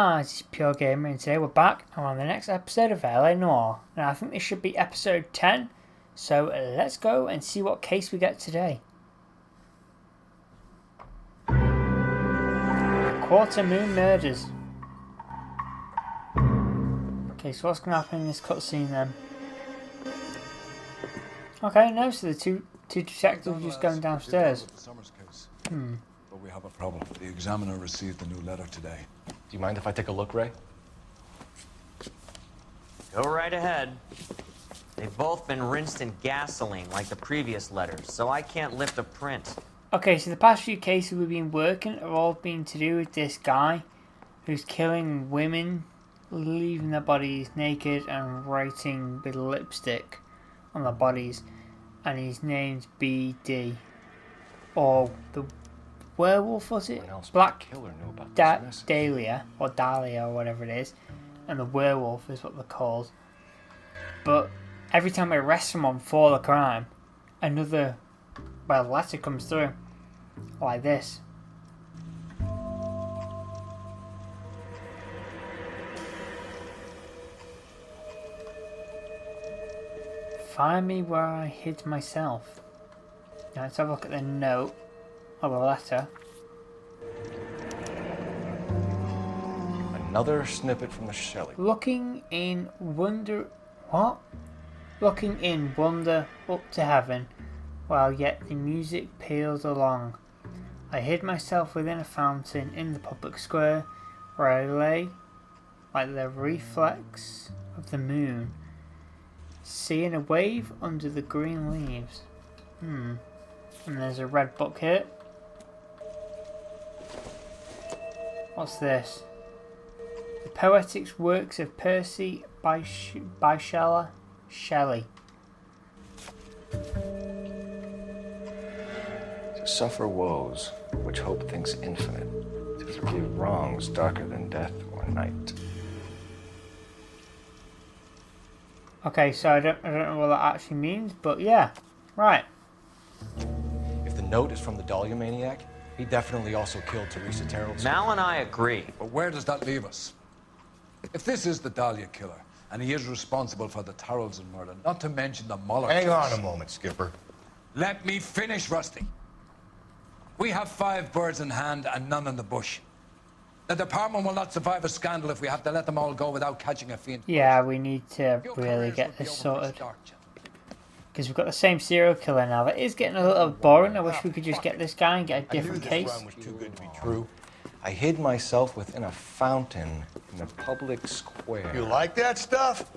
guys, it's Pure Gamer and today we're back and we're on the next episode of LA Noire. Now I think this should be episode 10, so let's go and see what case we get today. Quarter Moon Murders. Okay, so what's going to happen in this cutscene then? Okay, no, so the two detectives are just going downstairs. But we have a problem. The examiner received the new letter today. Do you mind if I take a look, Ray? Go right ahead. They've both been rinsed in gasoline like the previous letters, so I can't lift a print. Okay, so the past few cases we've been working have all been to do with this guy who's killing women, leaving their bodies naked and writing with lipstick on their bodies. And his name's BD. Or the werewolf, was it? Black Dahlia, or Dahlia, or whatever it is. And the werewolf is what they're called. But every time I arrest someone for the crime, another letter comes through. Like this. Find me where I hid myself. Now let's have a look at the note. Or the letter. Another snippet from the Shelley. Looking in wonder up to heaven, while yet the music peals along. I hid myself within a fountain in the public square, where I lay like the reflex of the moon, seeing a wave under the green leaves. And there's a red book here. What's this? The Poetics Works of Percy by Shelley. To suffer woes, which hope thinks infinite. To forgive wrongs darker than death or night. Okay, so I don't know what that actually means, but yeah, right. If the note is from the Dahlia maniac, he definitely also killed Teresa Terrell. Mal and I agree. But where does that leave us? If this is the Dahlia killer, and he is responsible for the Tarrelson murder, not to mention the Muller Hang case. on a moment, Skipper. Let me finish, Rusty. We have 5 birds in hand and none in the bush. The department will not survive a scandal if we have to let them all go without catching a fiend. Yeah, we need to really get this sorted. Because we've got the same serial killer now. That is getting a little boring. I wish we could just get this guy and get a different case. This run was too good to be true. I hid myself within a fountain in a public square. You like that stuff?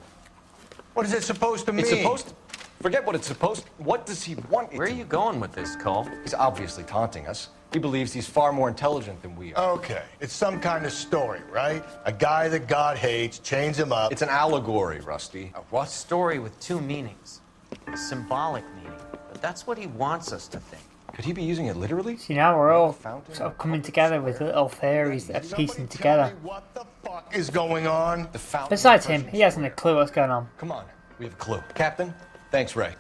What is it supposed to mean? It's supposed to... Forget what it's supposed to... What does he want it Where are to you going with this, Cole? He's obviously taunting us. He believes he's far more intelligent than we are. Okay, it's some kind of story, right? A guy that God hates, chains him up. It's an allegory, Rusty. A what? Story with 2 meanings. A symbolic meaning. But that's what he wants us to think. Could he be using it literally? See, now we're all sort of coming together with little theories that are piecing together. What the fuck is going on? The fountain. Besides him, he hasn't a clue what's going on. Come on, we have a clue. Captain, thanks, Ray.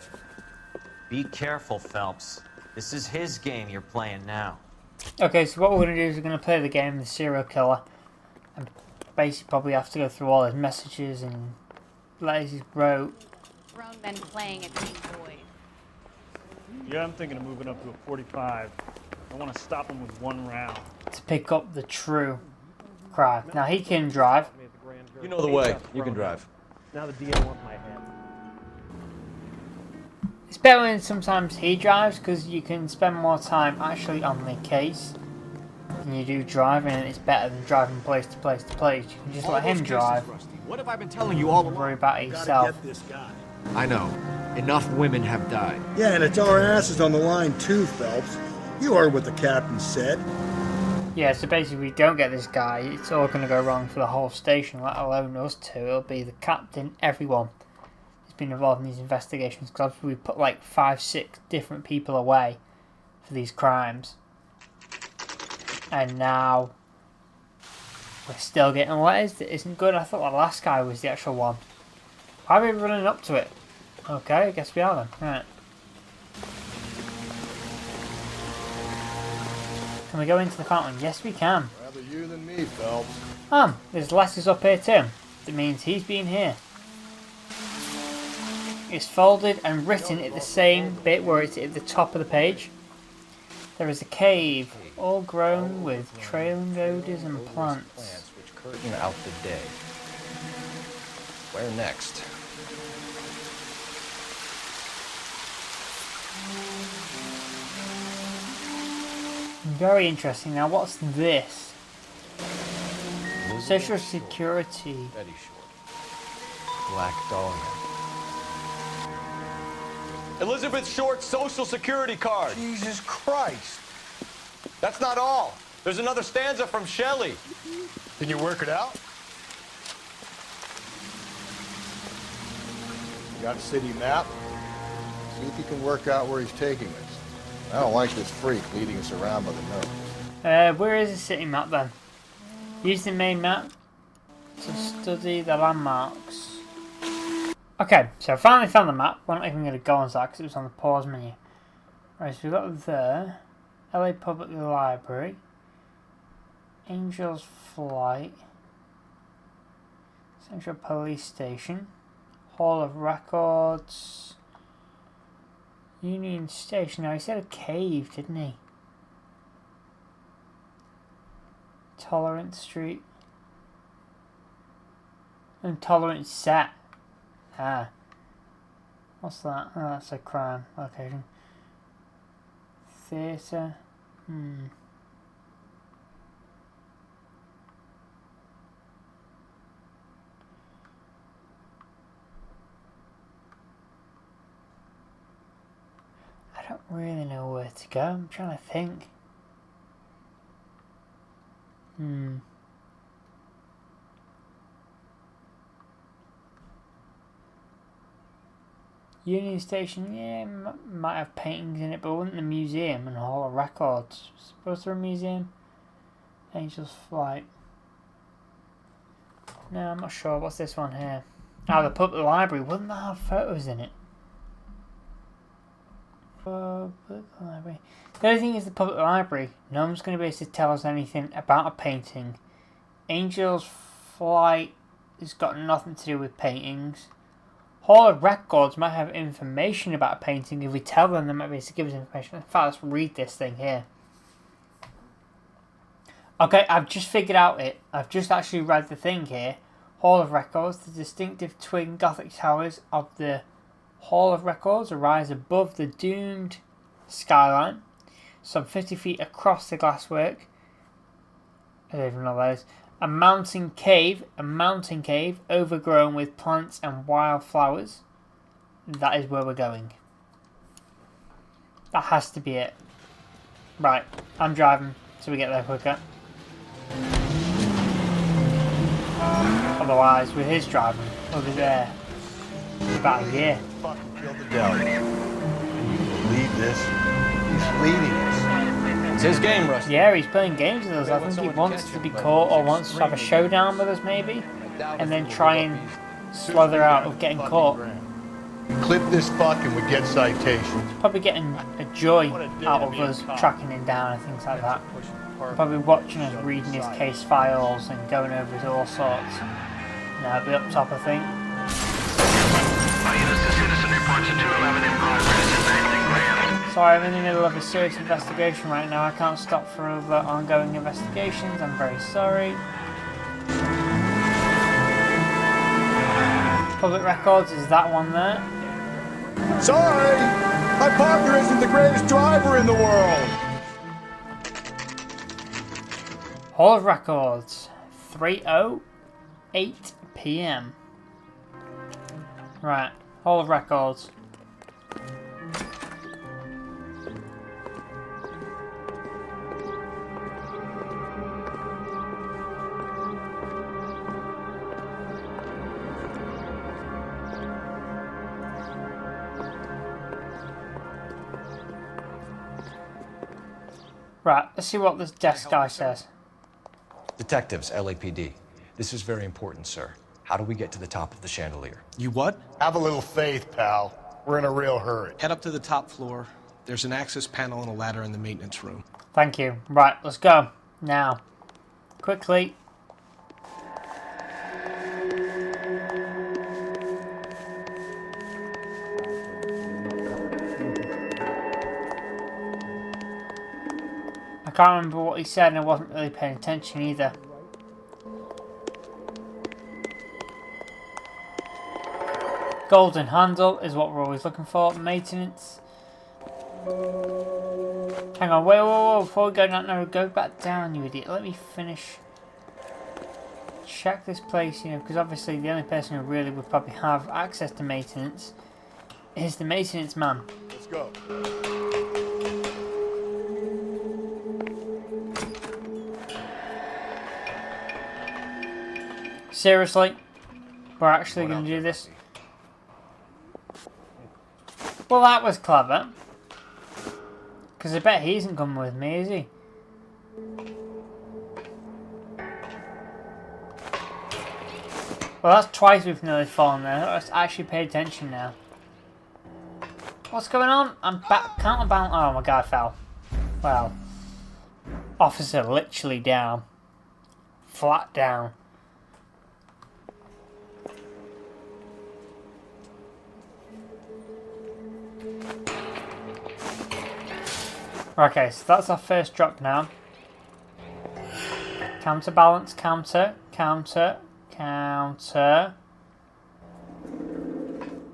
Be careful, Phelps. This is his game you're playing now. Okay, so what we're going to do is we're going to play the game, the serial killer. And basically probably have to go through all his messages and letters he wrote. Grown men playing at being boys. Yeah, I'm thinking of moving up to a 45. I want to stop him with 1 round. To pick up the true crime. Now he can drive. You know the way. You can drive. Now the DA wants my head. It's better when sometimes he drives because you can spend more time actually on the case than you do driving, and it's better than driving place to place to place. You can just let him drive. What have I been telling you all Don't along? worry about it yourself. Get this guy. I know. Enough women have died. Yeah, and it's our asses on the line too, Phelps. You heard what the captain said. Yeah, so basically we don't get this guy, it's all going to go wrong for the whole station, let alone us two. It'll be the captain, everyone who's been involved in these investigations, because we put like 5-6 different people away for these crimes. And now we're still getting letters that isn't good. I thought the last guy was the actual one. Why are we running up to it? Okay, I guess we are then. Right. Can we go into the fountain? Yes, we can. Rather you than me, Phelps. There's letters up here too. That means he's been here. It's folded and written at the same bit where it's at the top of the page. There is a cave, all grown with trailing odors and plants. Which curtain out the day. Where next? Very interesting. Now, what's this? Social Security. Betty Short. Black Dahlia. Elizabeth Short's Social Security card. Jesus Christ. That's not all. There's another stanza from Shelley. Can you work it out? You got a city map? See if you can work out where he's taking us. I don't like this freak leading us around by the nose. Where is the city map then? Use the main map to study the landmarks. Okay, so I finally found the map. We're not even going to go on that because it was on the pause menu. Right, so we've got there. LA Public Library. Angel's Flight. Central Police Station. Hall of Records. Union Station. Now he said a cave, didn't he? Tolerance Street. Intolerance Set. Ah. What's that? Oh, that's a crime location. Theatre. I don't really know where to go. I'm trying to think. Union Station, yeah, might have paintings in it, but it wasn't the museum and Hall of Records. Supposed to be a museum? Angel's Flight. No, I'm not sure. What's this one here? Oh, the public library. Wouldn't that have photos in it? Public library. The only thing is the public library. No one's going to be able to tell us anything about a painting. Angel's Flight has got nothing to do with paintings. Hall of Records might have information about a painting. If we tell them, they might be able to give us information. In fact, let's read this thing here. Okay, I've just figured out it. I've just actually read the thing here. Hall of Records, the distinctive twin Gothic towers of the Hall of Records arise above the doomed skyline, some 50 feet across the glasswork. I don't even know what that is. A mountain cave overgrown with plants and wildflowers. That is where we're going. That has to be it. Right, I'm driving so we get there quicker. Otherwise, with his driving, we'll be there in about a year. Fucking killed the deli. Can you believe this? He's leading us. It's his game, Rusty. Yeah, he's playing games with us. I think he wants to be caught or wants to have a showdown with us maybe. And then try and slither out of getting caught. Clip this fuck and we get citations. Probably getting a joy out of us tracking him down and things like that. Probably watching us reading his case files and going over his all sorts. Now it'll be up top, I think. Sorry, I'm in the middle of a serious investigation right now. I can't stop for other ongoing investigations. I'm very sorry. Public Records, is that one there? Sorry! My partner isn't the greatest driver in the world! Hall of Records, 3:08 PM. Right, Hall of Records. Right, let's see what this desk guy says. Detectives, LAPD. This is very important, sir. How do we get to the top of the chandelier? You what? Have a little faith, pal. We're in a real hurry. Head up to the top floor. There's an access panel and a ladder in the maintenance room. Thank you. Right, let's go. Now. Quickly. can't remember what he said and I wasn't really paying attention either. Golden handle is what we're always looking for. Maintenance. Hang on, whoa, before we go down, no, go back down, you idiot. Let me finish. Check this place, you know, because obviously the only person who really would probably have access to maintenance is the maintenance man. Let's go. Seriously? We're actually going to do this? Well, that was clever. Because I bet he isn't coming with me, is he? Well, that's twice we've nearly fallen there. Let's actually pay attention now. What's going on? I'm counterbalance. Oh my god, I fell. Well, officer literally down. Flat down. Okay, so that's our first drop now. Counterbalance, counter.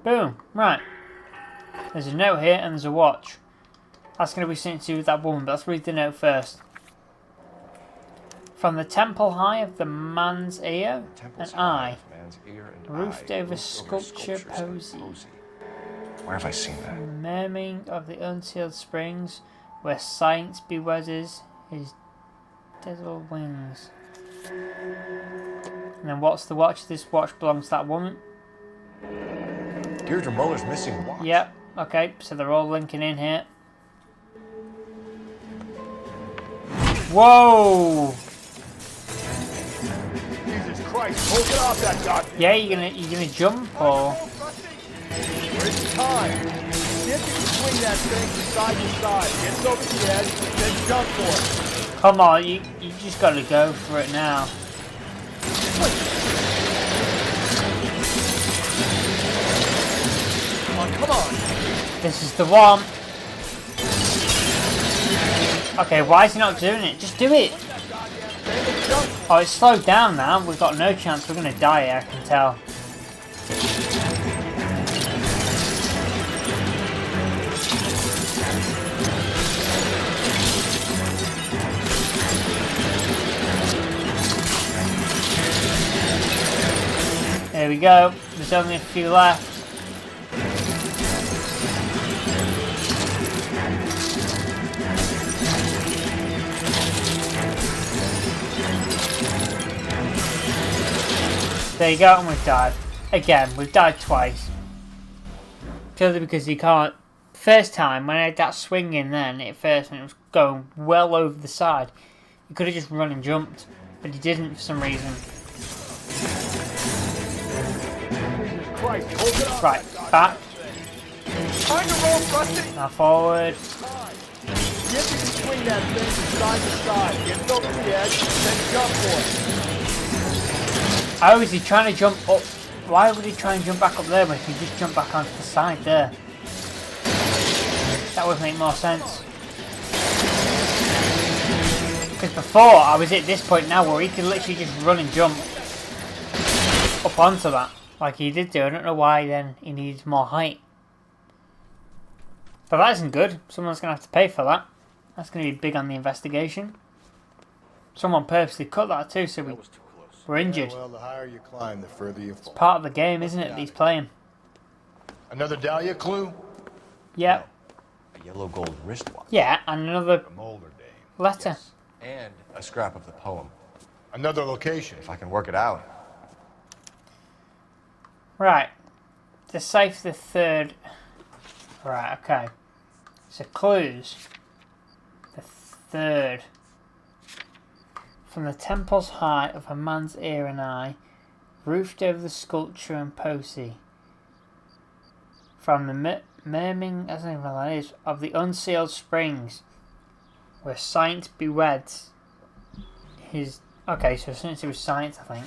Boom. Right. There's a note here and there's a watch. That's going to be something to do with that woman, but let's read the note first. From the temple high of the man's ear and eye, roofed over sculpture posy. Where have I seen that? Murmuring of the unsealed springs, where science beweddes his dazzled wings. And then what's the watch? This watch belongs to that woman. Deirdre Muller's missing watch. Yep. Okay, so they're all linking in here. Whoa! Jesus Christ, hold it off that goddamn. Yeah, you're gonna jump or? Where's the time? See if you can swing that thing from side to side. Get it over the edge, then jump for it. Come on, you just gotta go for it now. Come on. This is the one. Okay, why is he not doing it? Just do it. Oh, it's slowed down now. We've got no chance. We're gonna die here, I can tell. There we go. There's only a few left. There you go, and we've died. Again, we've died twice. Purely because you can't... First time, when I had that swing in then, at first, and it was going well over the side, you could have just run and jumped. But he didn't for some reason. Christ, hold it off. Right, back. Find a rope, Rusty. Now forward. See if you can swing that thing from side to side. Get it over the edge, then jump for it. Oh, is he trying to jump up? Why would he try and jump back up there when he could just jump back onto the side there? That would make more sense. Because before, I was at this point now where he could literally just run and jump up onto that. Like he did do. I don't know why then he needs more height. But that isn't good. Someone's going to have to pay for that. That's going to be big on the investigation. Someone purposely cut that too, so we're injured. Yeah, well, the higher you climb, the further you fall. It's part of the game, isn't it, that he's playing? Another Dahlia clue? Yep. A yellow gold wristwatch. Yeah, and another Molder dame. letter. Yes. And a scrap of the poem. Another location. If I can work it out. Right. Decipher the third. Right, okay. So clues. The third. From the temple's height of a man's ear and eye, roofed over the sculpture and posy. From the murmuring, I don't know what that is, of the unsealed springs, where science beweds his... Okay, so something to do with science, I think.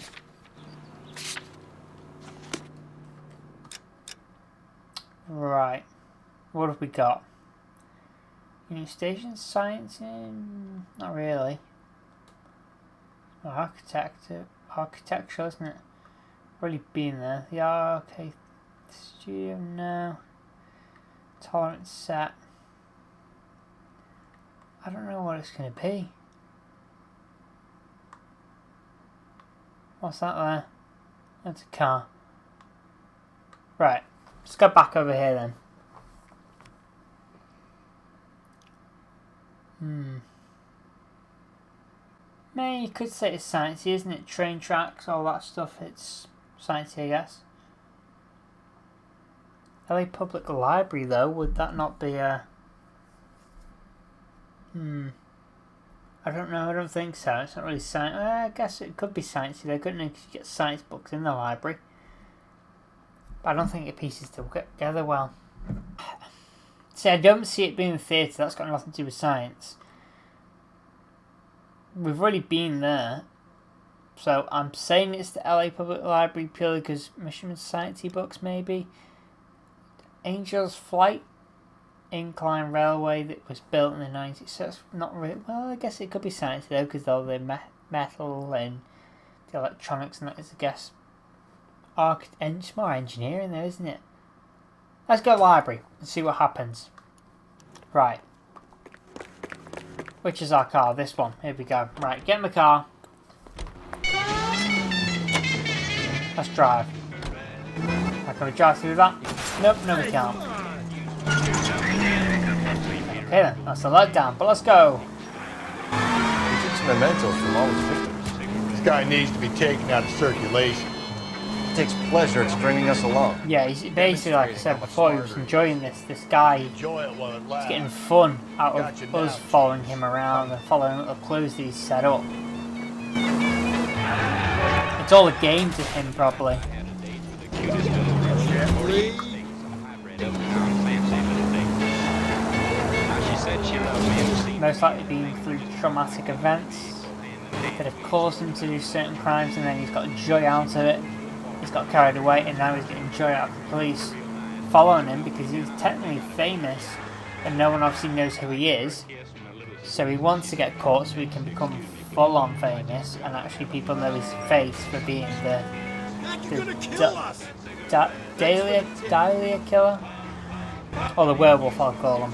Right. What have we got? Union Station science? Not really. Well, architecture, isn't it? Already been there. The arcade studio now. Tolerance set. I don't know what it's going to be. What's that there? That's a car. Right, let's go back over here then. Maybe you could say it's sciencey, isn't it? Train tracks, all that stuff, it's sciencey, I guess. LA Public Library, though, would that not be a... I don't know, I don't think so. It's not really science. I guess it could be sciencey, though, couldn't it? 'Cause you get science books in the library. But I don't think it pieces together well. See, I don't see it being in the theatre. That's got nothing to do with science. We've already been there. So I'm saying it's the LA Public Library purely because Mission Society books, maybe. Angel's Flight incline railway that was built in the 90s. So it's not really... Well, I guess it could be sciencey though, because all the metal and the electronics and that is, I guess... It's more engineering there, isn't it? Let's go to the library and see what happens. Right. Which is our car? This one. Here we go. Right, get in the car. Let's drive. Can we drive through that? Nope, no we can't. Okay then, that's the letdown, but let's go. He took some mementos from all his victims. This guy needs to be taken out of circulation. He takes pleasure at stringing us along. Yeah, he's basically, like I said before, he was enjoying this. This guy is getting fun out of us following him around and following the clues that he's set up. It's all a game to him, probably. Most likely been through traumatic events that have caused him to do certain crimes, and then he's got joy out of it. He's got carried away, and now he's getting joy out of the police following him because he's technically famous, and no one obviously knows who he is. So he wants to get caught so he can become full-on famous, and actually people know his face for being the Dahlia killer, or the werewolf, I'll call him.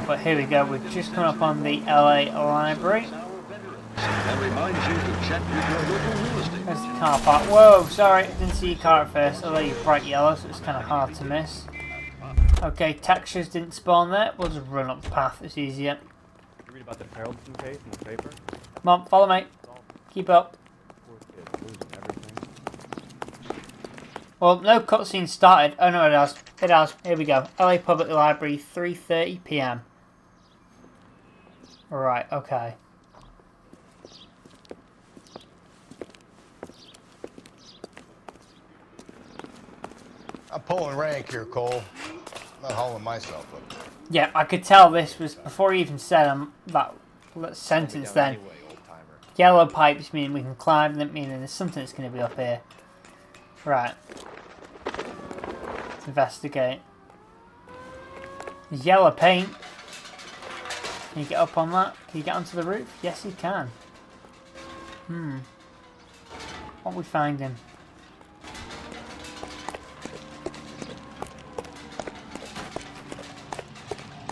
But here we go, we've just come up on the LA Library. There's the car park. Whoa, sorry, didn't see your car at first, although you're bright yellow, so it's kind of hard to miss. Okay, textures didn't spawn there, we'll just run up the path, it's easier. You read about the Carrollton case in the paper? Come on, follow me. Keep up. Well, no cutscene started. Oh no, it has. It has. Here we go. LA Public Library, 3:30 PM. Right, okay. I'm pulling rank here, Cole. I'm not hauling myself up. Yeah, I could tell this was before he even said that sentence then. Yellow pipes mean we can climb them, meaning there's something that's going to be up here. Right. Let's investigate. There's yellow paint. Can you get up on that? Can you get onto the roof? Yes, you can. What are we finding?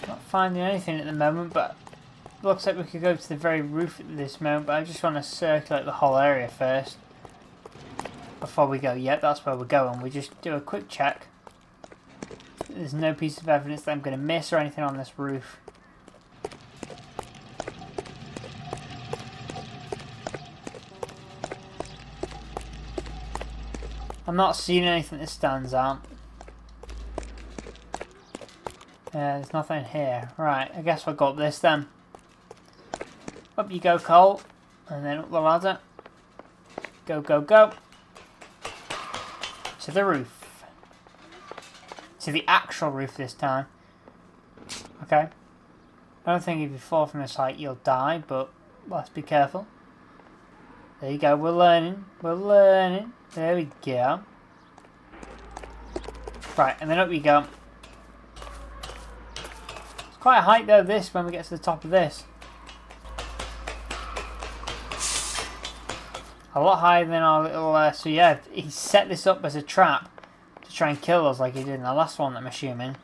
Not finding anything at the moment, but looks like we could go to the very roof at this moment, but I just want to circulate the whole area first before we go. Yep, that's where we're going. We just do a quick check. There's no piece of evidence that I'm going to miss or anything on this roof. I'm not seeing anything that stands out. There's nothing here. Right, I guess we'll go up this then. Up you go, Cole. And then up the ladder. Go, go, go. To the roof. To the actual roof this time. Okay. I don't think if you fall from this height you'll die, but let's be careful. There you go, we're learning. We're learning. There we go. Right, and then up we go. It's quite a height though, this, when we get to the top of this. A lot higher than our little... so yeah, he set this up as a trap to try and kill us like he did in the last one, I'm assuming.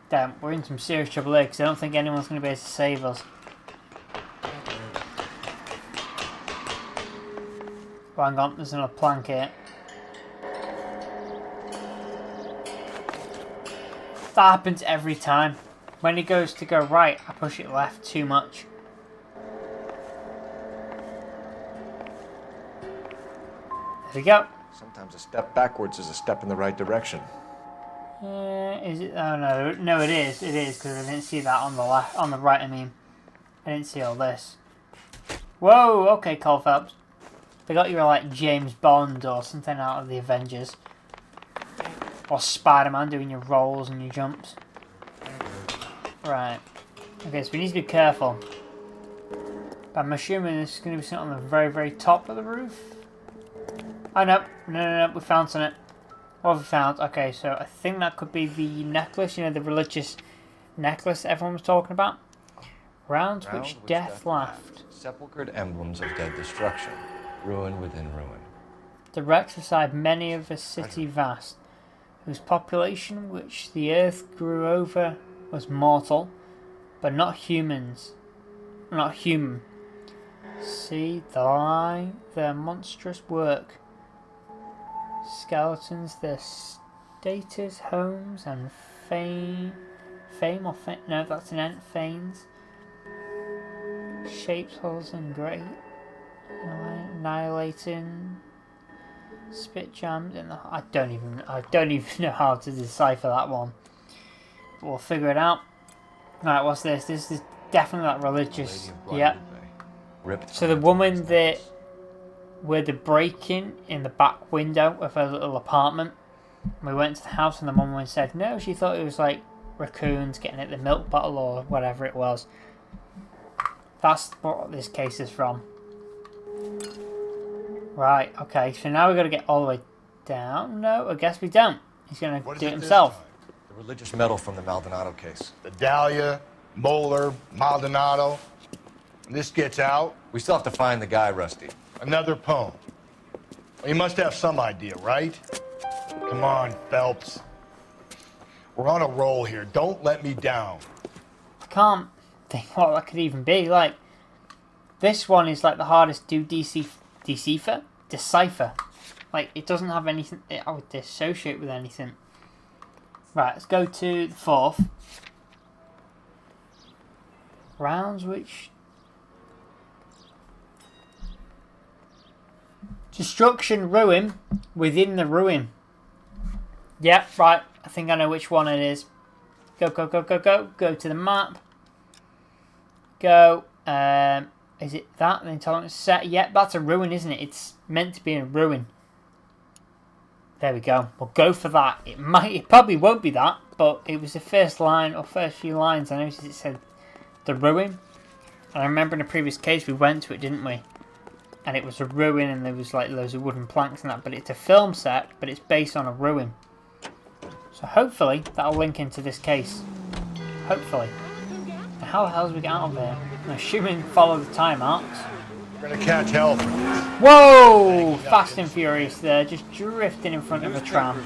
Damn, we're in some serious trouble here because I don't think anyone's going to be able to save us. Oh, hang on, there's another plank here. That happens every time. When it goes to go right, I push it left too much. There we go. Sometimes a step backwards is a step in the right direction. Is it? Oh no, no, it is. It is because I didn't see that on the left, on the right. I mean, I didn't see all this. Whoa. Okay, Cole Phelps. They got you like James Bond or something out of the Avengers, or Spider-Man doing your rolls and your jumps. Right. Okay, so we need to be careful. But I'm assuming this is going to be something on the very, very top of the roof. Oh no, no, we found something. What have we found? Okay, so I think that could be the necklace, you know, the religious necklace everyone was talking about. Round which death laughed. Sepulchred emblems of dead destruction, ruin within ruin. The wrecks beside many of a city vast, whose population which the earth grew over was mortal, but not humans. Not human. See the lie, their monstrous work. Skeletons, their status, homes, and fame or fame, no, that's an ent, fanes. Shapes, holes, and great. Annihilating. Spit jams in the... I don't even know how to decipher that one. But we'll figure it out. Right, what's this? This is definitely that religious. Yeah. So the woman that... with the break-in in the back window of her little apartment. We went to the house and the woman said no, she thought it was like raccoons getting at the milk bottle or whatever it was. That's what this case is from. Right, okay, so now we've got to get all the way down. No, I guess we don't. He's going to do it himself. The religious medal from the Maldonado case. The Dahlia, Moeller, Maldonado. When this gets out... We still have to find the guy, Rusty. Another poem. Well, you must have some idea, right? Come on, Phelps. We're on a roll here. Don't let me down. I can't think what that could even be. Like, this one is like the hardest to decipher. Like, it doesn't have anything I would dissociate with anything. Right, let's go to the fourth. Rounds which... Destruction, ruin, within the ruin. Yep, right. I think I know which one it is. Go, go, go, go, go. Go to the map. Go. Is it that? The intolerance set. Yep, that's a ruin, isn't it? It's meant to be a ruin. There we go. We'll go for that. It probably won't be that, but it was the first line or first few lines. I noticed it said the ruin. And I remember in a previous case we went to it, didn't we? And it was a ruin and there was like loads of wooden planks and that. But it's a film set, but it's based on a ruin. So hopefully that'll link into this case. Hopefully. Now how the hell do we get out of here? I'm assuming follow the time marks. We're gonna catch hell for this. Whoa! Fast and furious there, just drifting in front of a tram.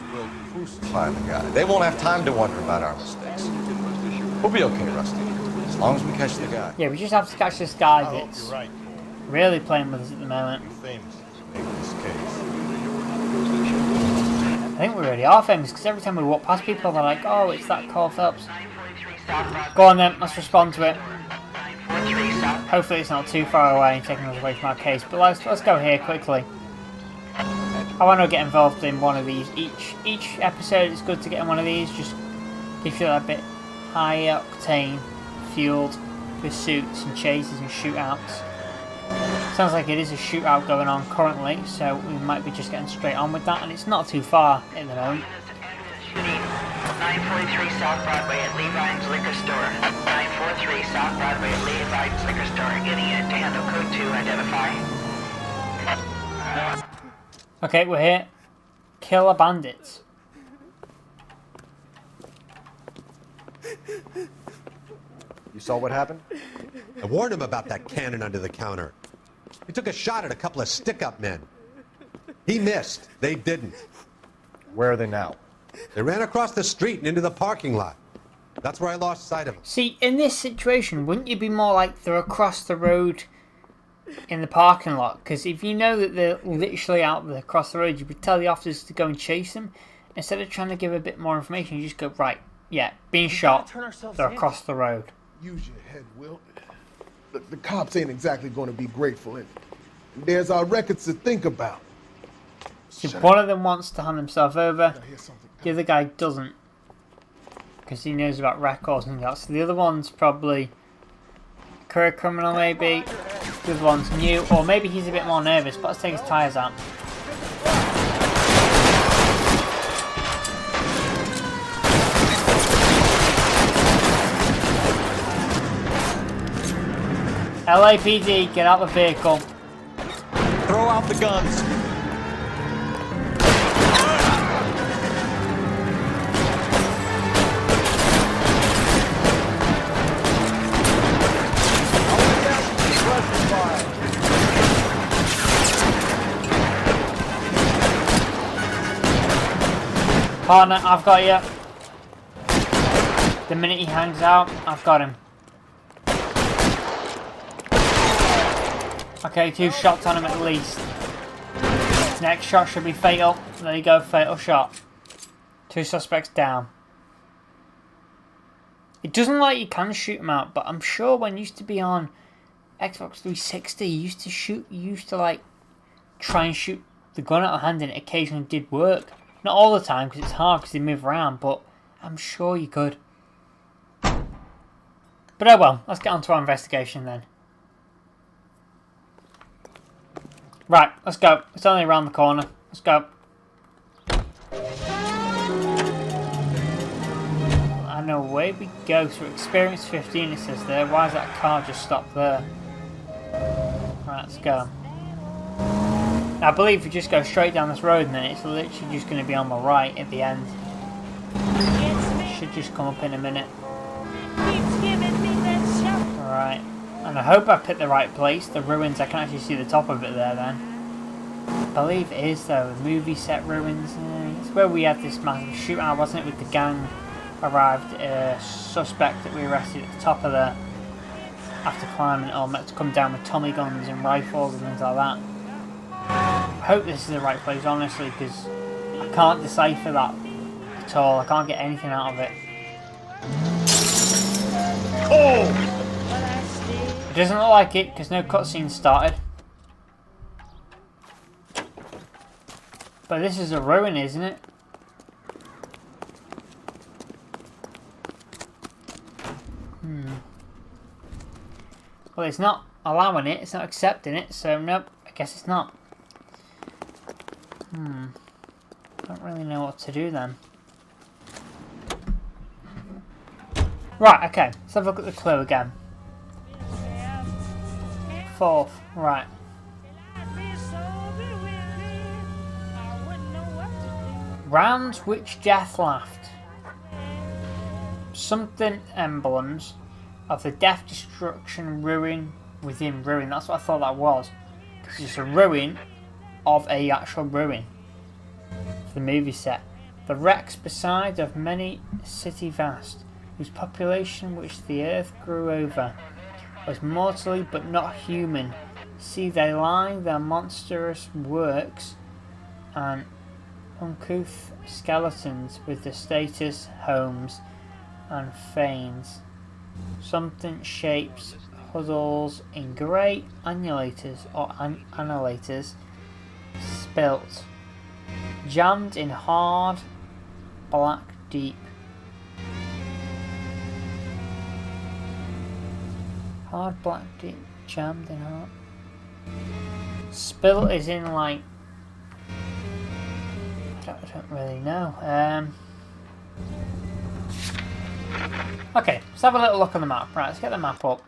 Find the guy. They won't have time to wonder about our mistakes. We'll be okay, Rusty. As long as we catch the guy. Yeah, we just have to catch this guy that's You're right. really playing with us at the moment. Famous. Make this case. I think we already are famous because every time we walk past people they're like, oh, it's that Cole Phelps. Go on then, let's respond to it. Hopefully it's not too far away and taking us away from our case, but let's go here quickly. I want to get involved in one of these. Each episode is good to get in one of these, just gives you that bit high octane fueled pursuits and chases and shootouts. Sounds like it is a shootout going on currently, so we might be just getting straight on with that, and it's not too far at the moment. 943 South Broadway at Levine's Liquor Store. 943 South Broadway at Levine's Liquor Store. Getting it to handle code 2, identify. Okay, we're here. Kill a bandit. You saw what happened? I warned him about that cannon under the counter. He took a shot at a couple of stick-up men. He missed. They didn't. Where are they now? They ran across the street and into the parking lot. That's where I lost sight of them. See, in this situation, wouldn't you be more like they're across the road in the parking lot? Because if you know that they're literally out there across the road, you would tell the officers to go and chase them. Instead of trying to give a bit more information, you just go, right, yeah, being shot, they're across the road. Use your head, Will. The cops ain't exactly going to be grateful, is it? There's our records to think about. See, one of them wants to hand himself over, the other guy doesn't. Because he knows about records and that. So the other one's probably a career criminal, maybe. The other one's new, or maybe he's a bit more nervous, but let's take his tyres out. LAPD, get out the vehicle. Throw out the guns. Partner, I've got you. The minute he hangs out, I've got him. Okay, 2 shots on him at least. Next shot should be fatal. There you go, fatal shot. 2 suspects down. It doesn't look like you can shoot them out, but I'm sure when you used to be on Xbox 360, you used to like try and shoot the gun out of hand, and it occasionally did work. Not all the time, because it's hard because they move around, but I'm sure you could. But oh well, let's get on to our investigation then. Right, let's go. It's only around the corner. Let's go. I know where we go. So experience 15 it says there. Why is that car just stopped there? Right, let's go. I believe if you just go straight down this road and then it's literally just going to be on the right at the end. It should just come up in a minute. Alright. And I hope I've picked the right place. The ruins, I can actually see the top of it there then. I believe it is though. The movie set ruins. It's where we had this massive shootout, wasn't it? With the gang arrived. A suspect that we arrested at the top of there. After climbing it all, meant to come down with Tommy guns and rifles and things like that. I hope this is the right place, honestly, because I can't decipher that at all. I can't get anything out of it. Oh! It doesn't look like it, because no cutscene started. But this is a ruin, isn't it? Well, it's not allowing it, it's not accepting it, so nope, I guess it's not. Don't really know what to do then. Right, okay, let's have a look at the clue again. 4th, right. Round which death laughed. Something emblems of the death, destruction, ruin within ruin. That's what I thought that was. Because it's a ruin of a actual ruin. For the movie set. The wrecks beside of many city vast, whose population which the earth grew over, was mortally but not human. See they lie their monstrous works and uncouth skeletons with the status homes and fanes. Something shapes huddles in grey annulators or annulators spilt, jammed in hard black deep. Hard black deep, jammed in hard. Spilt is in like I don't really know. Okay, let's have a little look on the map. Right, let's get the map up.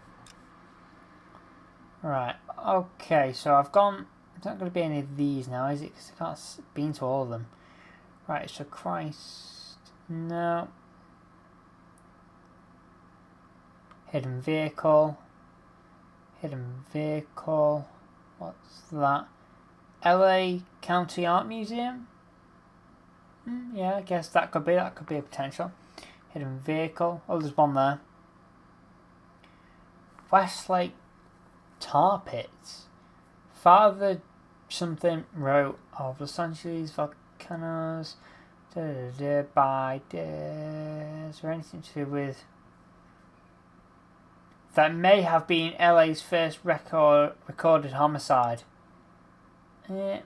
Right, okay, so I've gone. It's not going to be any of these now, is it? Because I can't be into all of them. Right, so Christ. No. Hidden vehicle. Hidden vehicle. What's that? LA County Art Museum? Yeah, I guess that could be a potential. Hidden vehicle. Oh, there's one there. Westlake Tar Pits. Father something wrote of Los Angeles volcanoes. By is there anything to do with that may have been LA's first recorded homicide? I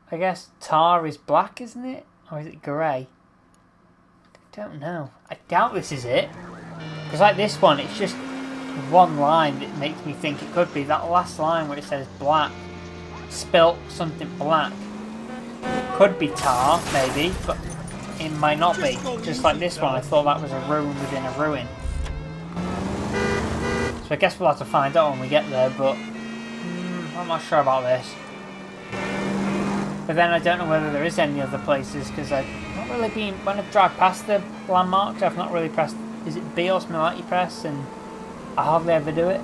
guess tar is black, isn't it? Or is it grey? I don't know. I doubt this is it. Because like this one, it's just one line that makes me think it could be. That last line where it says black. Spilt something black. Could be tar, maybe, but it might not be. Just like this one, I thought that was a ruin within a ruin. So I guess we'll have to find out when we get there, but I'm not sure about this. But then I don't know whether there is any other places, because I've not really been, when I've driven past the landmarks, I've not really pressed, is it B or something like you press, and I hardly ever do it.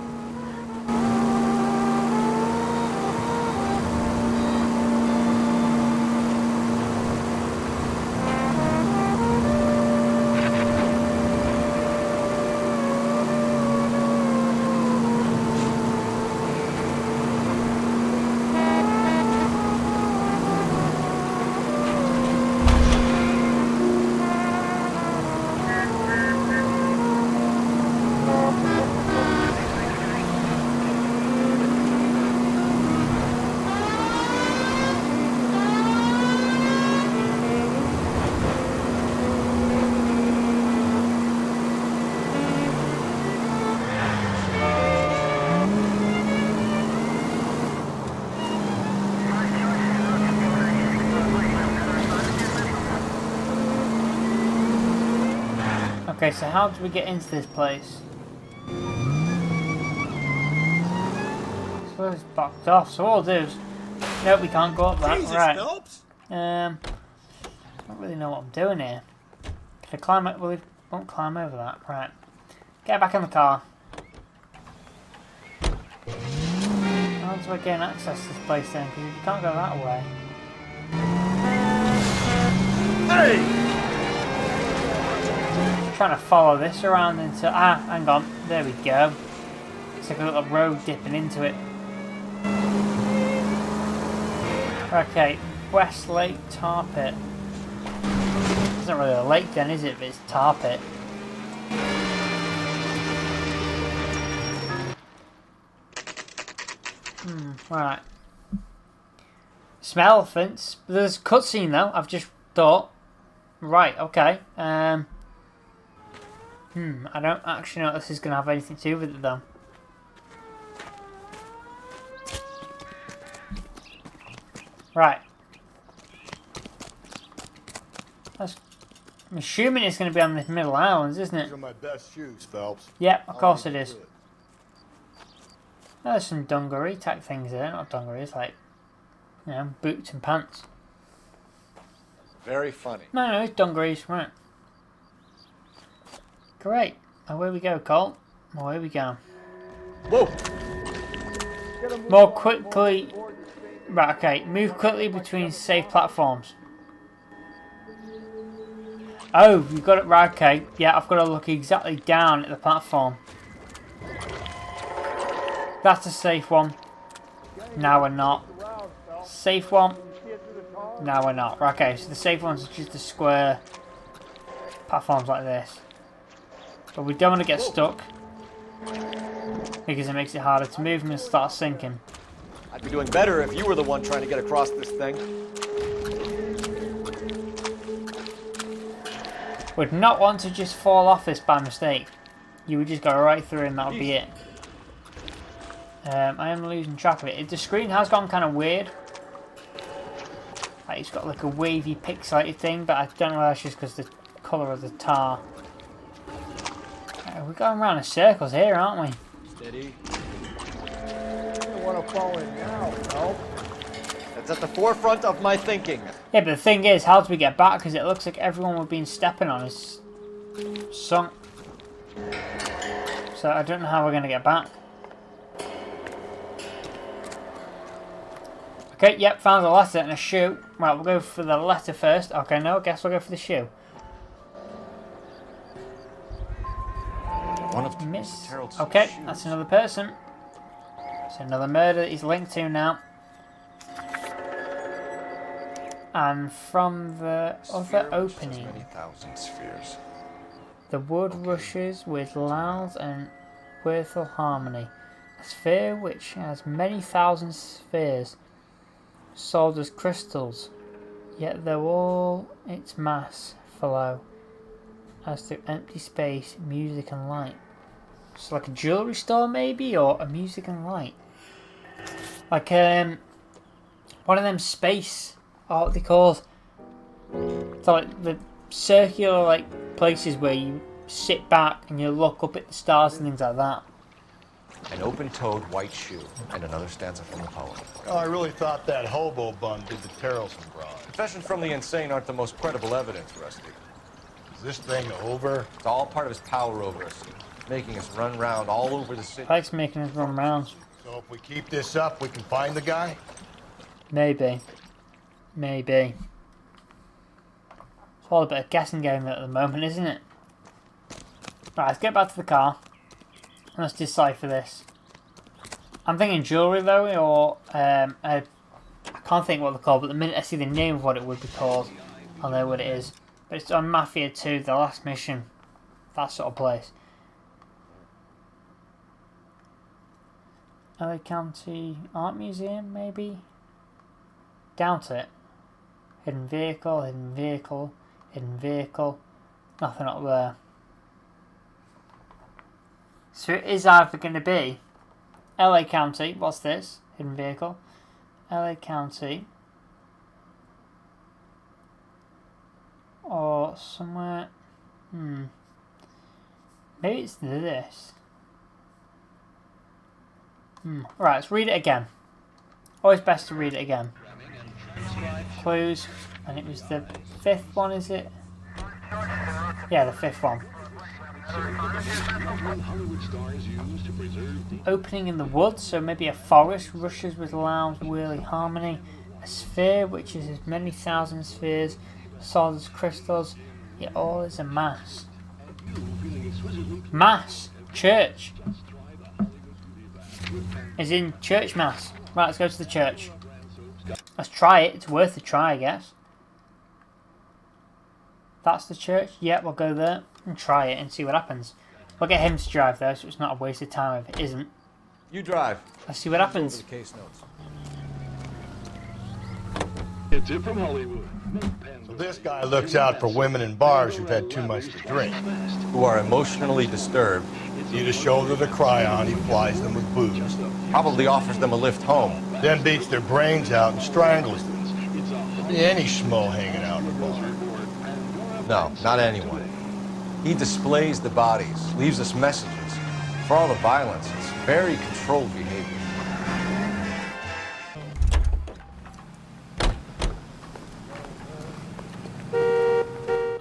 Okay, so how do we get into this place? So it's blocked off, so all I'll do is... Nope, we can't go up that, right. I don't really know what I'm doing here. Can I climb it? Well, it won't climb over that, right. Get back in the car. How do I gain access to this place then? Because you can't go that way. Hey! Trying to follow this around into... Ah, hang on. There we go. It's like a little road dipping into it. Okay, Westlake Tar Pit. It's not really a lake then, is it? But it's tar pit. Right. Smell elephants. There's a cutscene though, I've just thought. Right, okay. I don't actually know if this is going to have anything to do with it though. Right. I'm assuming it's going to be on the middle islands, isn't it? These are my best shoes, Phelps. Yep, of course it is. There's some dungaree type things there. Not dungarees, like, you know, boots and pants. Very funny. No, it's dungarees, right. Great. Away we go, Colt. Away we go. Whoa! More quickly... Right, okay. Move quickly between safe platforms. Oh, you've got it right, okay. Yeah, I've got to look exactly down at the platform. That's a safe one. Now we're not. Safe one. Now we're not. Right, okay, so the safe ones are just the square platforms like this. But we don't want to get stuck because it makes it harder to move and start sinking. I'd be doing better if you were the one trying to get across this thing. Would not want to just fall off this by mistake. You would just go right through and that would be it. I am losing track of it. The screen has gone kind of weird. Like it's got like a wavy pixelated thing, but I don't know if that's just because the colour of the tar. We're going around in circles here, aren't we? Steady. I don't want to fall in now, no. That's at the forefront of my thinking. Yeah, but the thing is, how do we get back? Because it looks like everyone we've been stepping on is sunk. So So I don't know how we're going to get back. Okay, yep, found a letter and a shoe. Right, we'll go for the letter first. Okay, no, I guess we'll go for the shoe. One of Miss. Harold's Okay, shoes. that's another person. It's another murder that he's linked to now. And from the other opening, Many thousand spheres. the wood rushes with loud and worthful harmony. A sphere which has many thousand spheres, sold as crystals, yet though all its mass flow as through empty space, music and light. It's like a jewellery store maybe, or a music and light. Like one of them space, what are they called? So like the circular like places where you sit back and you look up at the stars and things like that. An open-toed white shoe, and another stanza from the poem. Oh, I really thought that hobo bum did the Terrelson broad. Confessions from the insane aren't the most credible evidence, Rusty. Is this thing over? It's all part of his power over us, making us run around all over the city. Pike's making us run around. So if we keep this up, we can find the guy? Maybe. Maybe. It's all a bit of guessing game at the moment, isn't it? Right, let's get back to the car. Let's decipher this. I'm thinking jewellery though, or I can't think what they're called, but the minute I see the name of what it would be called, I'll know what it is. But it's on Mafia 2, the last mission. That sort of place. LA County Art Museum, maybe? Doubt it. Hidden vehicle, hidden vehicle, hidden vehicle. Nothing up there. So it is either going to be LA County, what's this? Hidden vehicle. LA County. Or somewhere. Maybe it's this. Right, let's read it again. Always best to read it again. Clues. And it was the 5th one, is it? Yeah, the 5th one. Opening in the woods, so maybe a forest rushes with loud, whirling harmony. A sphere which is as many thousand spheres, solid as crystals, yet all is a mass. Mass! Church! As in church mass. Right, let's go to the church. Let's try it, it's worth a try, I guess. That's the church? Yeah, we'll go there and try it and see what happens. We'll get him to drive though, so it's not a waste of time if it isn't. You drive. Let's see what happens. Over the case notes. It's it from Hollywood. So this guy looks out for women in bars who've had too much to drink. Who are emotionally disturbed. Need a shoulder to cry on, he plies them with booze. Probably offers them a lift home. Then beats their brains out and strangles them. Could be any schmo hanging out in the bar. No, not anyone. He displays the bodies, leaves us messages. For all the violence, it's very controlled behavior.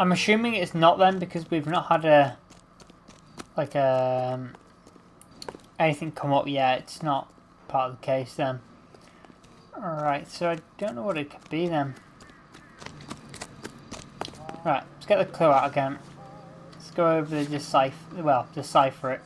I'm assuming it's not them because we've not had anything come up yet. It's not part of the case then. Alright, so I don't know what it could be then. Right, let's get the clue out again. Let's go over the decipher it.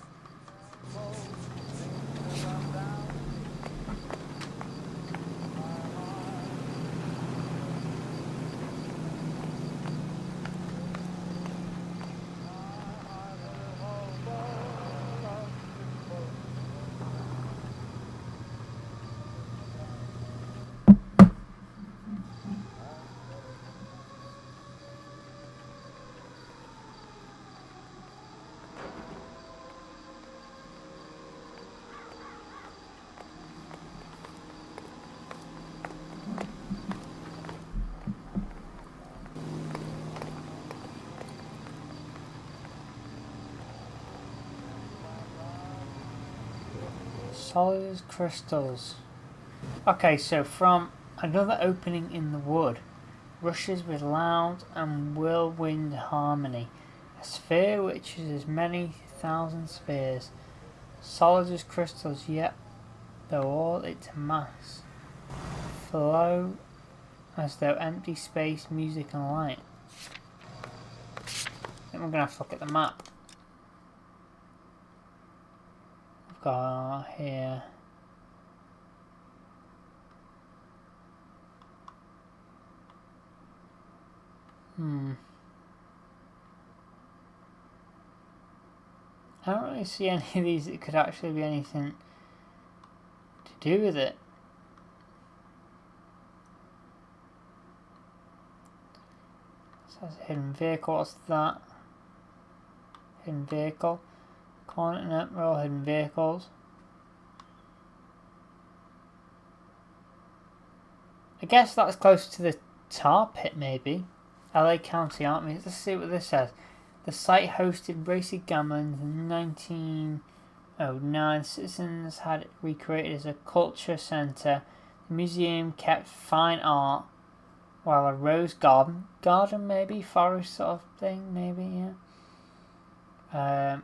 Solid as crystals. Okay, so from another opening in the wood, rushes with loud and whirlwind harmony, a sphere which is as many thousand spheres, Solid as crystals, yep. Though all its mass flow as though empty space, music and light. I think we're gonna have to look at the map. We've got here. I don't really see any of these that could actually be anything to do with it. So that's a hidden vehicle, what's that? Hidden vehicle. Coordinate, we're all hidden vehicles. I guess that's close to the tar pit maybe. LA County Army. Let's see what this says. The site hosted racing gambling in 1909. Citizens had it recreated as a culture centre. The museum kept fine art, while a rose garden maybe, forest sort of thing, maybe, yeah.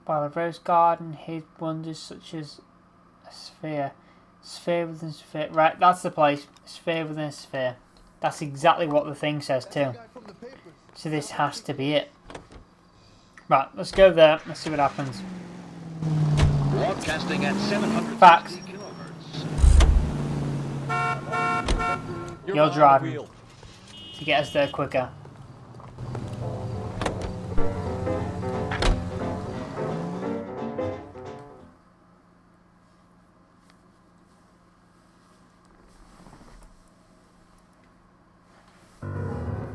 While a rose garden hid wonders such as a sphere within a sphere. Right, that's the place. Sphere within a sphere. That's exactly what the thing says too. So this has to be it. Right, let's go there. Let's see what happens. Broadcasting at 700 Facts. kilohertz. You're driving to get us there quicker.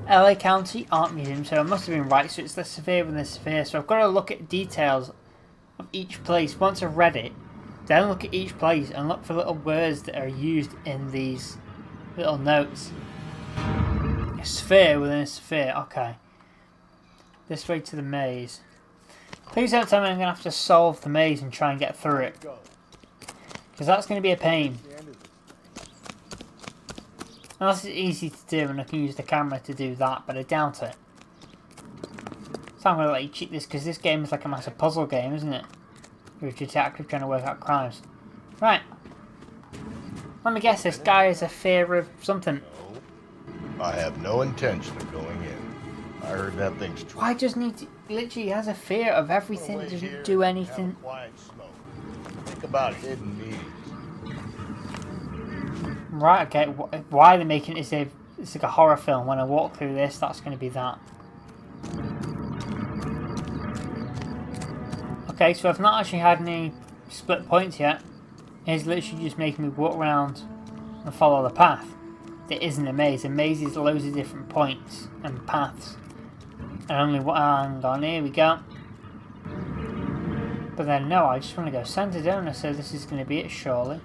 LA County Art Museum, so I must have been right, so it's the sphere within the sphere, so I've got to look at details of each place. Once I've read it, then look at each place and look for little words that are used in these little notes. A sphere within a sphere, okay. This way to the maze. Please don't tell me I'm going to have to solve the maze and try and get through it, because that's going to be a pain. Unless it's easy to do and I can use the camera to do that, but I doubt it. So I'm going to let you cheat this because this game is like a massive puzzle game, isn't it? You're a detective trying to work out crimes. Right. Let me guess, this guy has a fear of something. No, I have no intention of going in. I heard that thing's true. Why doesn't he literally has a fear of everything, doesn't do anything. Quiet smoke. Think about hidden meetings. Right, okay, why are they making it as it's like a horror film? When I walk through this, that's going to be that. Okay, so I've not actually had any split points yet. It's literally just making me walk around and follow the path. It isn't a maze. A maze is loads of different points and paths. And only hang on, here we go. But then no, I just want to go centre, don't I? So this is going to be it, surely.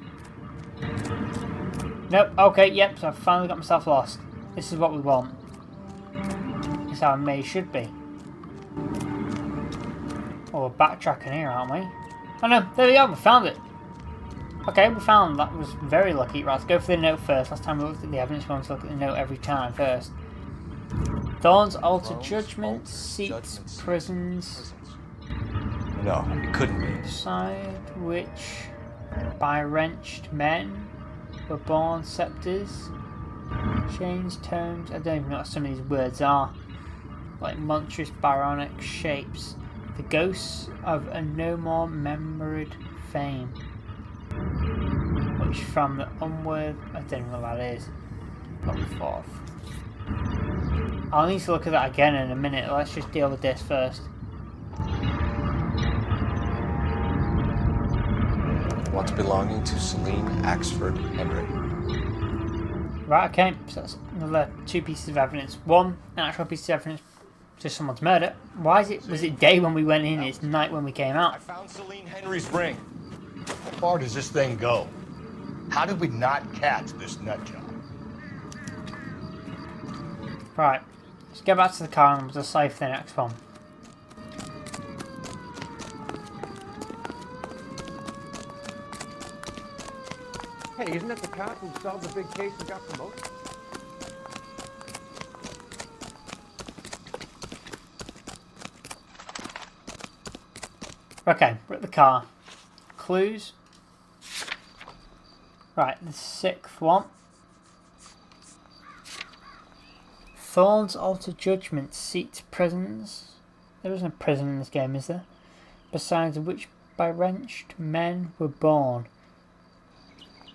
Nope, okay, yep, so I've finally got myself lost. This is what we want. This is how a maze should be. Oh, we're backtracking here, aren't we? Oh no, there we go, we found it. Okay, we found that. Was very lucky. Right, let's go for the note first. Last time we looked at the evidence, we want to look at the note every time first. Thorns alter judgments, seats, prisons. No, it couldn't be. Decide which by wrenched men were born scepters, chains, tomes. I don't even know what some of these words are. Like monstrous baronic shapes. The ghosts of a no more remembered fame. Which from the onward, I don't know what that is. Not forth. I'll need to look at that again in a minute. Let's just deal with this first. Once belonging to Celine Axford Henry. Right, okay, so that's another two pieces of evidence. One, an actual piece of evidence to someone's murder. Why is it, was it day when we went in, it's night when we came out? I found Celine Henry's ring. How far does this thing go? How did we not catch this nut job? Right, let's go back to the car and we'll decide for the next one. Hey, isn't that the cop who solved the big case and got promoted? Okay, we're at the car. clues. Right, the 6th one. Thorns alter judgment, seats prisons. There isn't a prison in this game, is there? Besides which by wrenched men were born.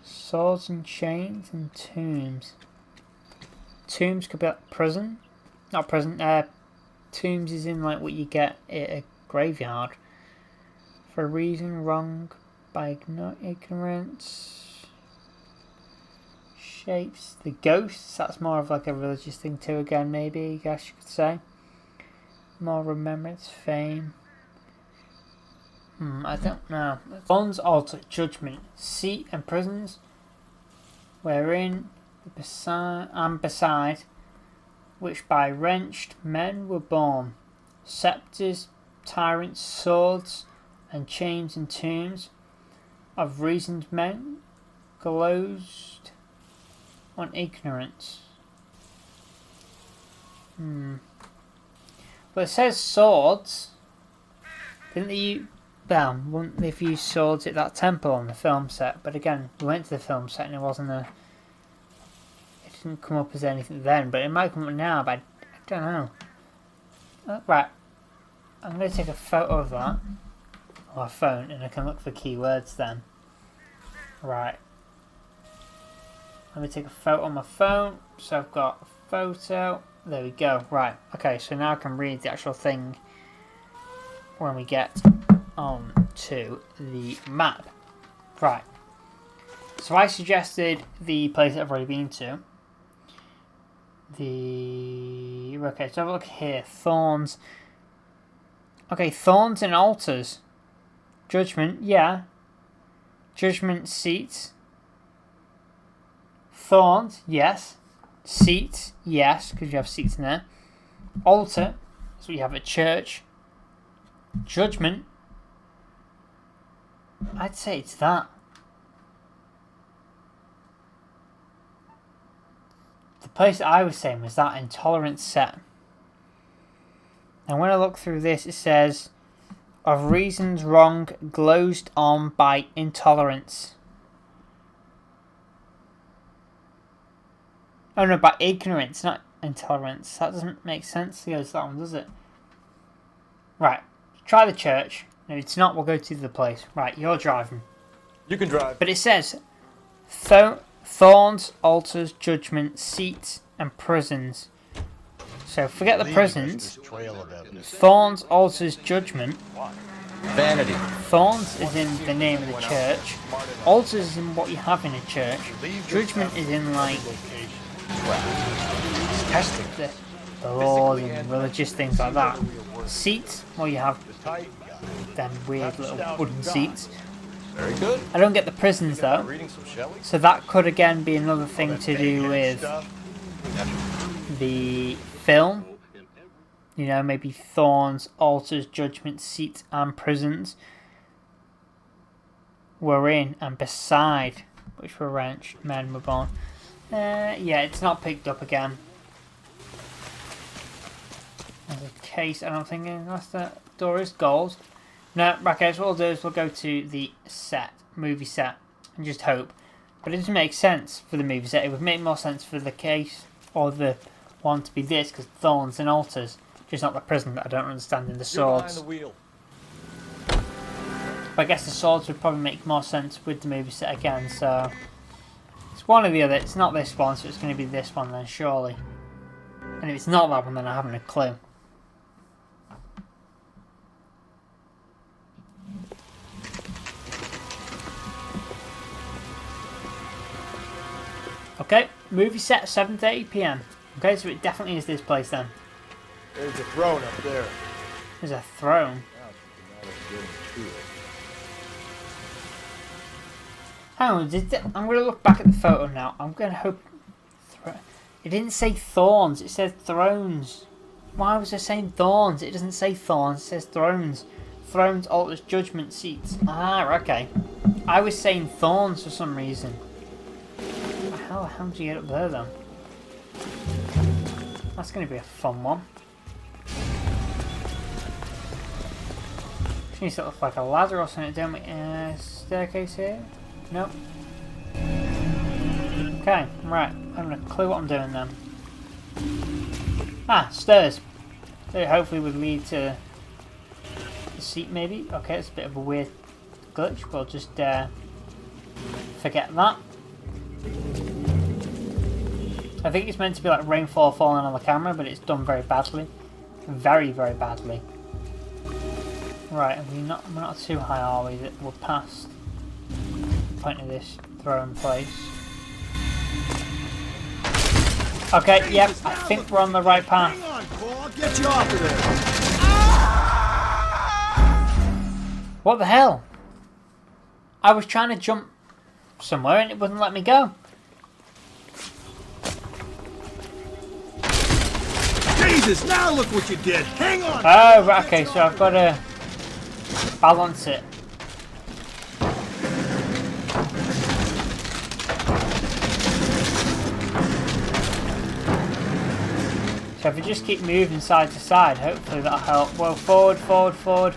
Swords and chains and tombs. Tombs could be like prison. Not prison, tombs is in like what you get at a graveyard. For a reason wrong by ignorance. Shapes. The ghosts, that's more of like a religious thing too again, maybe, I guess you could say. More remembrance, fame. I don't know. Thorns alter judgment, seat and prisons, wherein beside which by wrenched men were born, sceptres, tyrants, swords, and chains and tombs of reasoned men glozed on ignorance. Well, it says swords. Didn't they? Well, wouldn't they've used swords at that temple on the film set? But again, we went to the film set and it wasn't a. It didn't come up as anything then, but it might come up now. But I don't know. Right, I'm going to take a photo of that on my phone, and I can look for keywords then. Right. Let me take a photo on my phone. So I've got a photo. There we go. Right. Okay, so now I can read the actual thing when we get on to the map. Right. So I suggested the place that I've already been to. Okay, so have a look here. Thorns. Okay, thorns and altars. Judgment, yeah. Judgment seats. Thorns, yes. Seats, yes, because you have seats in there. Altar, that's what you have at church. Judgment, I'd say it's that. The place that I was saying was that intolerance set. And when I look through this, it says, of reasons wrong glozed on by intolerance. Oh no, by ignorance, not intolerance. That doesn't make sense to go to that one, does it? Right, try the church. No, it's not, we'll go to the place. Right, you're driving. You can drive. But it says, thorns, altars, judgment, seats, and prisons. So forget the prisons. Thorns, altars, judgment. Vanity. Thorns is in the name of the church. Altars is in what you have in a church. Judgment is in like Testing. the laws and religious things like that. Seats, well you have them weird little wooden seats. Very good. I don't get the prisons though. Reading some Shelley. So that could again be another thing to do with the film. You know, maybe thorns, altars, judgment, seats, and prisons were in, and beside which were wrenched, men were born. Yeah, it's not picked up again. There's a case, I don't think, unless the door is gold. No, okay, so what we'll do is we'll go to the set, movie set, and just hope. But it doesn't make sense for the movie set. It would make more sense for the case, or the one to be this, because thorns and altars. Just not the prison that I don't understand in the swords. You're behind But the wheel. I guess the swords would probably make more sense with the movie set again, so... It's one or the other. It's not this one, so it's going to be this one then, surely. And if it's not that one, then I haven't a clue. Okay, movie set 7:30 PM. Okay, so it definitely is this place then. There's a throne up there. There's a throne. Hang on, I'm going to look back at the photo now. I'm going to hope... It didn't say thorns, it said thrones. Why was I saying thorns? It doesn't say thorns, it says thrones. Thrones, altars, judgment, seats. Ah, okay. I was saying thorns for some reason. How the hell did you get up there then? That's going to be a fun one. Needs to look like a ladder or something, don't we? staircase here? Nope. Okay, right. I haven't a clue what I'm doing then. Ah, stairs. They hopefully would lead to the seat maybe. Okay, it's a bit of a weird glitch. We'll just forget that. I think it's meant to be like rainfall falling on the camera, but it's done very badly. Very, very badly. Right, we're not too high, are we? That we're past the point of this throne place. Okay, yep, I think we're on the right path. Hang on, Cole. I'll get you off of there. What the hell? I was trying to jump somewhere and it wouldn't let me go. Jesus, now look what you did. Hang on. Oh, right, okay, so I've got to balance it. So if we just keep moving side to side, hopefully that'll help. Well, forward, forward, forward.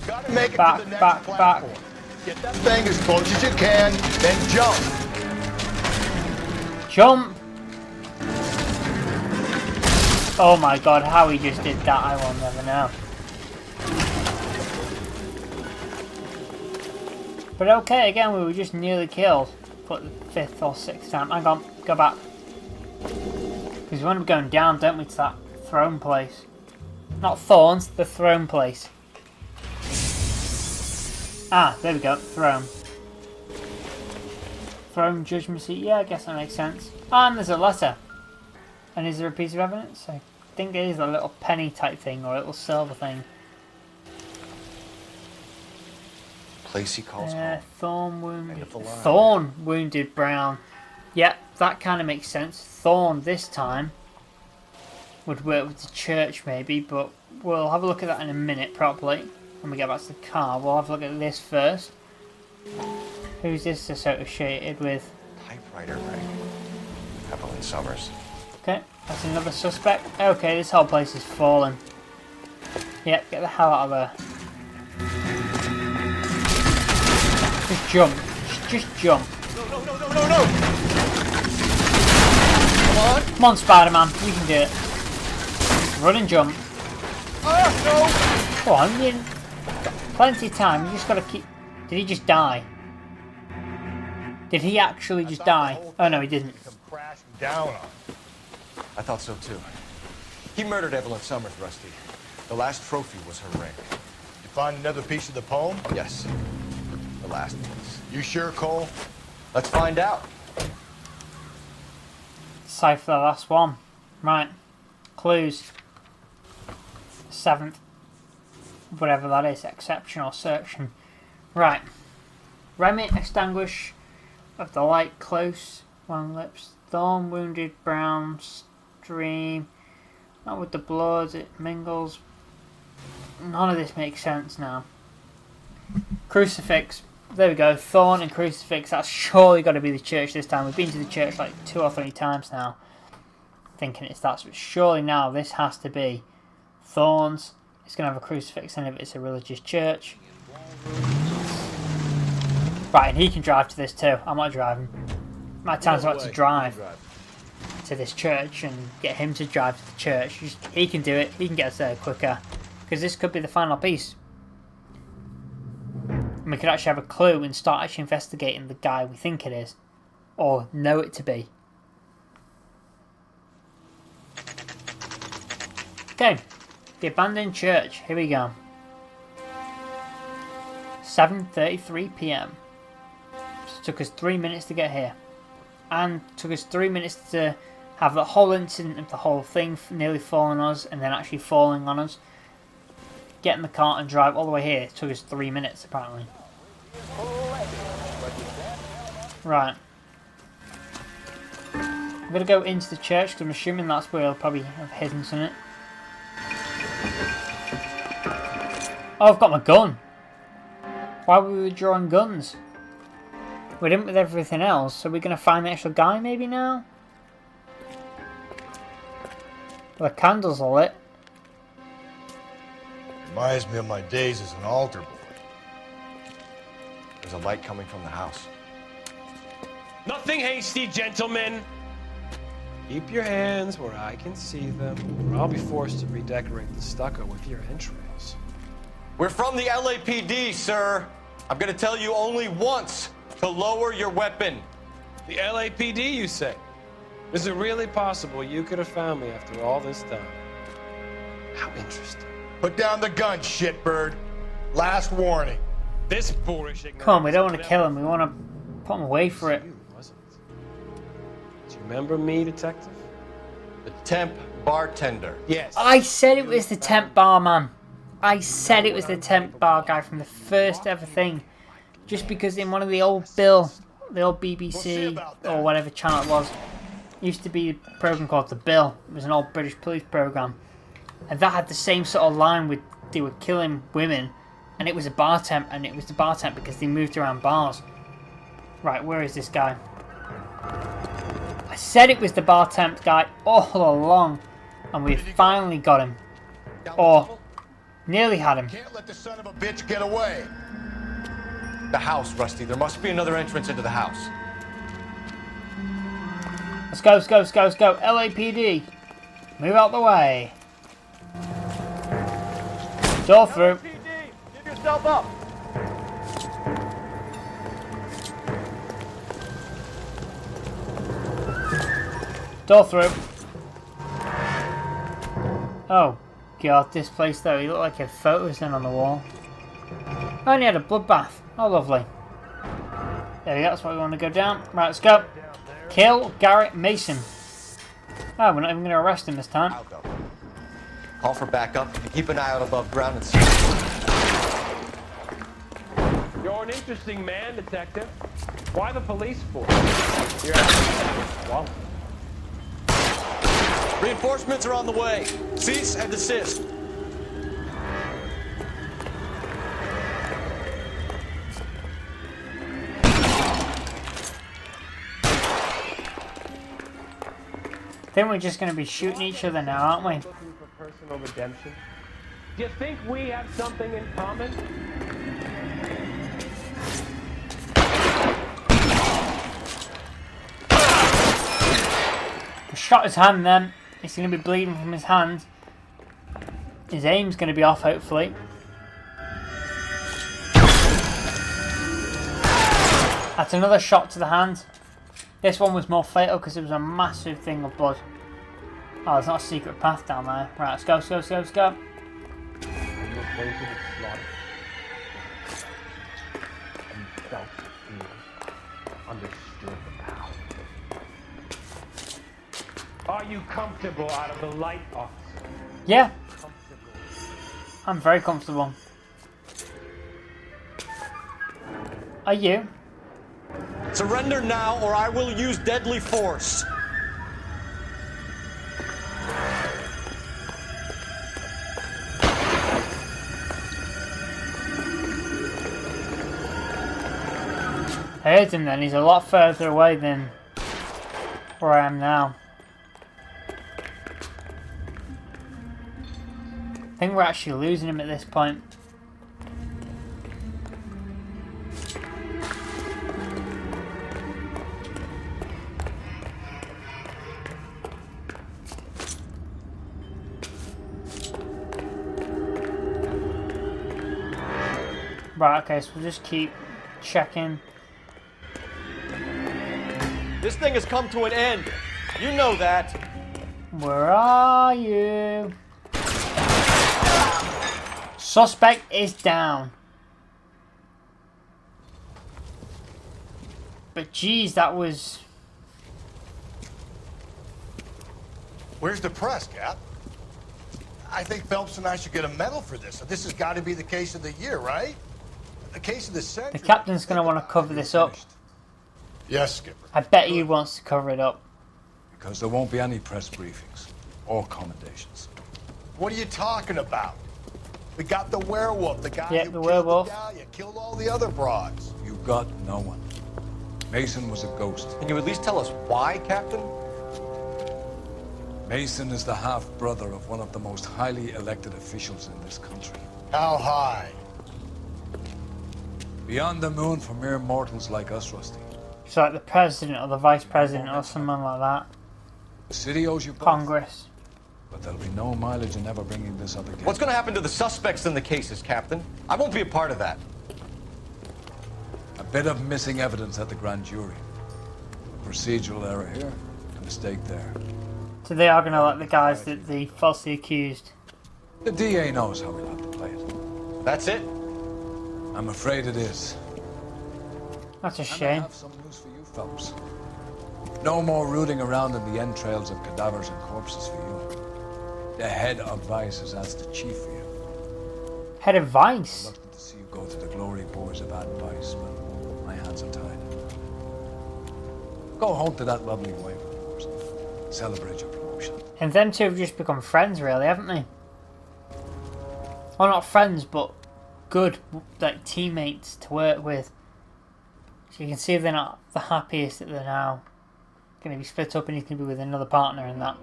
Gotta make it Back, to the next back, platform. back. Get that thing as close as you can, then jump. Jump! Oh my god, how he just did that, I will never know. But okay, again, we were just nearly killed for the 5th or 6th time. Hang on, go back. Because we want to be going down, don't we, to that throne place. Not thorns, the throne place. Ah, there we go, throne. Throne, judgment seat, yeah, I guess that makes sense. And there's a letter. And is there a piece of evidence? I think it is a little penny type thing, or a little silver thing. Place he calls home. Thorn wounded Brown. Yep, that kind of makes sense. Thorn this time would work with the church maybe, but we'll have a look at that in a minute properly when we get back to the car. We'll have a look at this first. Who's this associated with? Typewriter ring. Evelyn Summers. Okay, that's another suspect. Okay, this whole place is falling. Yep, get the hell out of there. Just jump. Just jump. No. Come on, Spider-Man. You can do it. Run and jump. No! Come on, you got plenty of time. You just gotta keep... Did he just die? Did he actually just die? Oh no, he didn't. Come crashing down on. I thought so too. He murdered Evelyn Summers, Rusty. The last trophy was her ring. You find another piece of the poem? Yes. The last piece. You sure, Cole? Let's find out. Decipher the last one. Right. Clues. 7th. Whatever that is. Exceptional searching. Right. Remit extinguish of the light close. One lips. Thorn wounded Brown stream. Not with the blood. It mingles. None of this makes sense now. Crucifix. There we go. Thorn and crucifix. That's surely got to be the church this time. We've been to the church like 2 or 3 times now. Thinking it's that. So surely now this has to be thorns. It's going to have a crucifix in it if it's a religious church. Right, and he can drive to this too. I'm not driving. My time's about to drive to this church and get him to drive to the church. He can do it. He can get us there quicker. Because this could be the final piece. And we could actually have a clue and start actually investigating the guy we think it is. Or know it to be. Okay. The abandoned church. Here we go. 7:33 PM. So it took us 3 minutes to get here. And took us 3 minutes to have the whole incident of the whole thing nearly falling on us and then actually falling on us. Get in the car and drive all the way here. It took us 3 minutes apparently. Right. I'm going to go into the church because I'm assuming that's where I'll probably have hidden something. Oh, I've got my gun. Why were we drawing guns? We didn't with everything else, so we're going to find the actual guy maybe now? The candles are lit. Reminds me of my days as an altar boy. There's a light coming from the house. Nothing hasty, gentlemen. Keep your hands where I can see them, or I'll be forced to redecorate the stucco with your entrails. We're from the LAPD, sir. I'm gonna tell you only once to lower your weapon. The LAPD, you say? Is it really possible you could have found me after all this time? How interesting. Put down the gun, shitbird. Last warning. This boorish ignorance. Come on, we don't want to kill him. We want to put him away for it. Do you remember me, detective? The temp bartender. Yes. I said it was the temp bar man. I said it was the temp bar guy from the first ever thing. Just because in one of the old the old BBC or whatever channel it was, used to be a program called The Bill. It was an old British police program. And that had the same sort of line with they were killing women, and it was a bar temp, and it was the bar temp because they moved around bars. Right, where is this guy? I said it was the bar temp guy all along, and we finally got him. Or nearly had him. Can't let the son of a bitch get away. The house, Rusty. There must be another entrance into the house. Let's go, let's go, let's go, let's go. LAPD. Move out the way. Door through. Give yourself up. Door through. Oh, God, this place though, he looked like he had photos then on the wall. I only had a bloodbath. Oh, lovely. There we go, that's why we want to go down. Right, let's go. Kill Garrett Mason. Oh, we're not even going to arrest him this time. Call for backup and keep an eye out above ground and see. You're an interesting man, detective. Why the police force? You're well. Reinforcements are on the way. Cease and desist. I think we're just going to be shooting each other now, aren't we? Looking for personal redemption. Do you think we have something in common? I shot his hand then. He's going to be bleeding from his hand. His aim's going to be off, hopefully. That's another shot to the hand. This one was more fatal because it was a massive thing of blood. Oh, there's not a secret path down there. Right, let's go, let's go, let's go, let's go. Understood now. Are you comfortable out of the light, officer? Yeah. I'm very comfortable. Are you? Surrender now or I will use deadly force. I heard him then. He's a lot further away than where I am now. I think we're actually losing him at this point. Right, okay, so we'll just keep checking. This thing has come to an end. You know that. Where are you? Suspect is down. But geez, that was... Where's the press, Cap? I think Phelps and I should get a medal for this. This has got to be the case of the year, right? The case of the century. The captain's going to want to cover this up. Yes, Skipper. I bet he wants to cover it up. Because there won't be any press briefings or commendations. What are you talking about? We got the werewolf, the guy who the killed werewolf. the Dahlia, killed all the other broads. You got no one. Mason was a ghost. Can you at least tell us why, Captain? Mason is the half-brother of one of the most highly elected officials in this country. How high? Beyond the moon for mere mortals like us, Rusty. It's like the president or the vice president or someone like that. The city owes you both. Congress. But there'll be no mileage in ever bringing this up again. What's going to happen to the suspects in the cases, Captain? I won't be a part of that. A bit of missing evidence at the grand jury. A procedural error here, a mistake there. So they are going to let the guys that they falsely accused. The DA knows how we'll have to play it. That's it? I'm afraid it is. That's a And I shame. have some news for you fellows. No more rooting around in the entrails of cadavers and corpses for you. The head of Vice has asked the chief for you. Head of Vice? Reluctant to see you go to the glory boards of advice, but my hands are tied. Go home to that lovely wife of yours and celebrate your promotion. And them two have just become friends, really, haven't they? Well, not friends, but good, like, teammates to work with. So you can see they're not the happiest that they're now going to be split up and he's going to be with another partner and that.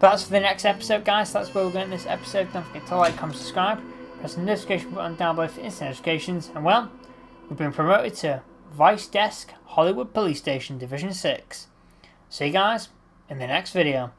But that's for the next episode, guys. That's where we're going in this episode. Don't forget to like, comment, subscribe. Press the notification button down below for instant notifications. And well, we've been promoted to Vice Desk, Hollywood Police Station, Division 6. See you guys in the next video.